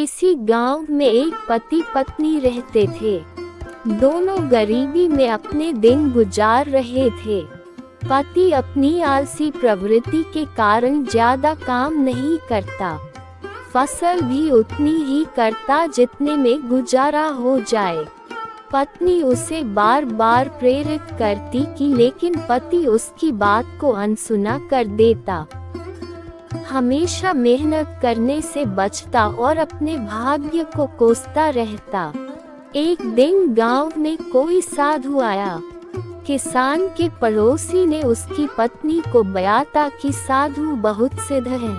किसी गांव में एक पति पत्नी रहते थे। दोनों गरीबी में अपने दिन गुजार रहे थे। पति अपनी आलसी प्रवृत्ति के कारण ज्यादा काम नहीं करता, फसल भी उतनी ही करता जितने में गुजारा हो जाए। पत्नी उसे बार बार प्रेरित करती कि लेकिन पति उसकी बात को अनसुना कर देता। हमेशा मेहनत करने से बचता और अपने भाग्य को कोसता रहता। एक दिन गांव में कोई साधु आया। किसान के पड़ोसी ने उसकी पत्नी को बयाता कि साधु बहुत सिद्ध है,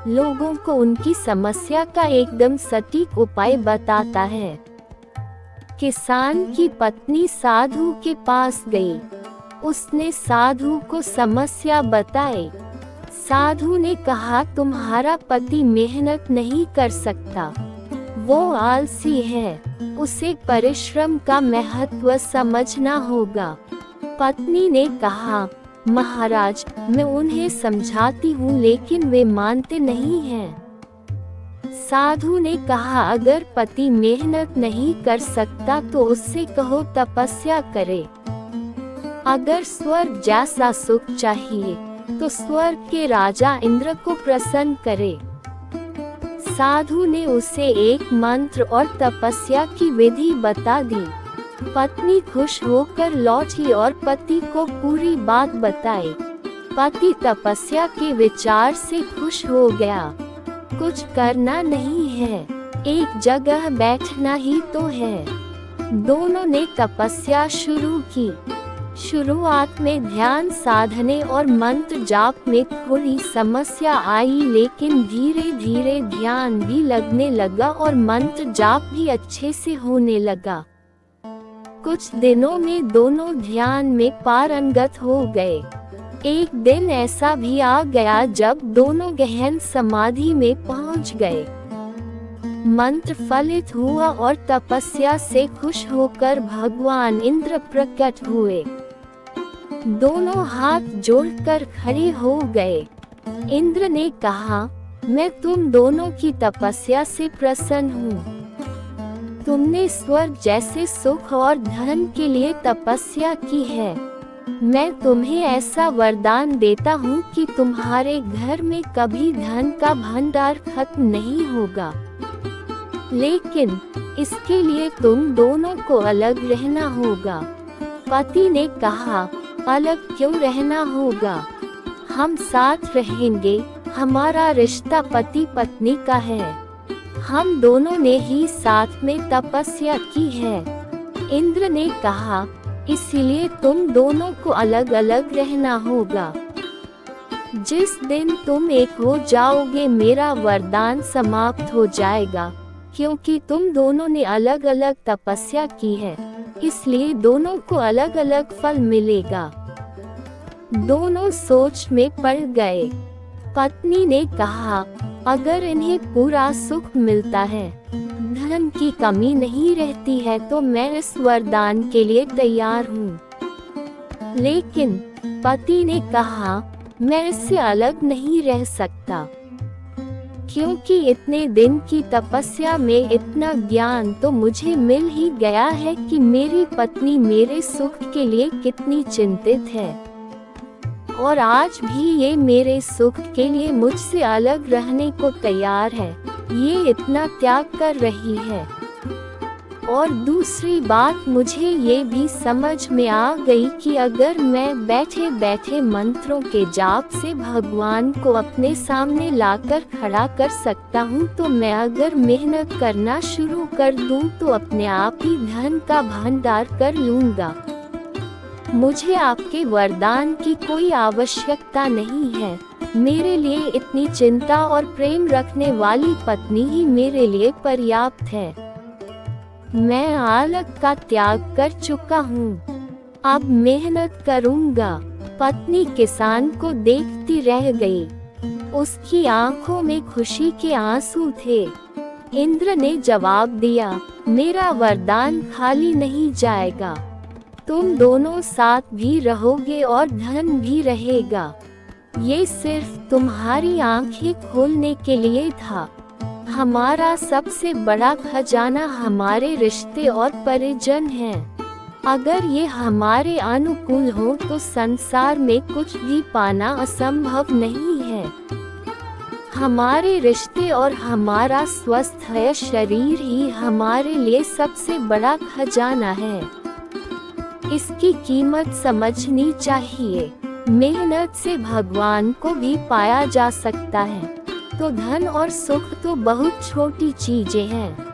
लोगों को उनकी समस्या का एकदम सटीक उपाय बताता है। किसान की पत्नी साधु के पास गई। उसने साधु को समस्या बताई। साधु ने कहा, तुम्हारा पति मेहनत नहीं कर सकता, वो आलसी है, उसे परिश्रम का महत्व समझना होगा। पत्नी ने कहा, महाराज, मैं उन्हें समझाती हूँ लेकिन वे मानते नहीं हैं। साधु ने कहा, अगर पति मेहनत नहीं कर सकता तो उससे कहो तपस्या करे। अगर स्वर्ग जैसा सुख चाहिए तो स्वर्ग के राजा इंद्र को प्रसन्न करे। साधु ने उसे एक मंत्र और तपस्या की विधि बता दी। पत्नी खुश होकर लौटी और पति को पूरी बात बताई। पति तपस्या के विचार से खुश हो गया। कुछ करना नहीं है, एक जगह बैठना ही तो है। दोनों ने तपस्या शुरू की। शुरुआत में ध्यान साधने और मंत्र जाप में थोड़ी समस्या आई, लेकिन धीरे धीरे ध्यान भी लगने लगा और मंत्र जाप भी अच्छे से होने लगा। कुछ दिनों में दोनों ध्यान में पारंगत हो गए। एक दिन ऐसा भी आ गया जब दोनों गहन समाधि में पहुंच गए। मंत्र फलित हुआ और तपस्या से खुश होकर भगवान इंद्र प्रकट हुए। दोनों हाथ जोड़कर खड़े हो गए। इंद्र ने कहा, मैं तुम दोनों की तपस्या से प्रसन्न हूँ। तुमने स्वर्ग जैसे सुख और धन के लिए तपस्या की है। मैं तुम्हें ऐसा वरदान देता हूँ कि तुम्हारे घर में कभी धन का भंडार खत्म नहीं होगा। लेकिन इसके लिए तुम दोनों को अलग रहना होगा। पति ने कहा, अलग क्यों रहना होगा? हम साथ रहेंगे, हमारा रिश्ता पति पत्नी का है। हम दोनों ने ही साथ में तपस्या की है। इंद्र ने कहा, इसलिए तुम दोनों को अलग अलग रहना होगा। जिस दिन तुम एक हो जाओगे मेरा वरदान समाप्त हो जाएगा, क्योंकि तुम दोनों ने अलग अलग तपस्या की है, इसलिए दोनों को अलग अलग फल मिलेगा। दोनों सोच में पड़ गए। पत्नी ने कहा, अगर इन्हें पूरा सुख मिलता है, धन की कमी नहीं रहती है तो मैं इस वरदान के लिए तैयार हूँ। लेकिन पति ने कहा, मैं इससे अलग नहीं रह सकता, क्योंकि इतने दिन की तपस्या में इतना ज्ञान तो मुझे मिल ही गया है कि मेरी पत्नी मेरे सुख के लिए कितनी चिंतित है, और आज भी ये मेरे सुख के लिए मुझसे अलग रहने को तैयार है। ये इतना त्याग कर रही है। और दूसरी बात, मुझे ये भी समझ में आ गई कि अगर मैं बैठे बैठे मंत्रों के जाप से भगवान को अपने सामने लाकर खड़ा कर सकता हूँ, तो मैं अगर मेहनत करना शुरू कर दूँ तो अपने आप ही धन का भंडार कर लूँगा। मुझे आपके वरदान की कोई आवश्यकता नहीं है। मेरे लिए इतनी चिंता और प्रेम रखने वाली पत्नी ही मेरे लिए पर्याप्त है। मैं आलक का त्याग कर चुका हूँ, अब मेहनत करूँगा। पत्नी किसान को देखती रह गई। उसकी आंखों में खुशी के आंसू थे। इंद्र ने जवाब दिया, मेरा वरदान खाली नहीं जाएगा। तुम दोनों साथ भी रहोगे और धन भी रहेगा। ये सिर्फ तुम्हारी आंखें खोलने के लिए था। हमारा सबसे बड़ा खजाना हमारे रिश्ते और परिजन हैं। अगर ये हमारे अनुकूल हो तो संसार में कुछ भी पाना असंभव नहीं है। हमारे रिश्ते और हमारा स्वस्थ शरीर ही हमारे लिए सबसे बड़ा खजाना है। इसकी कीमत समझनी चाहिए। मेहनत से भगवान को भी पाया जा सकता है, तो धन और सुख तो बहुत छोटी चीजें हैं।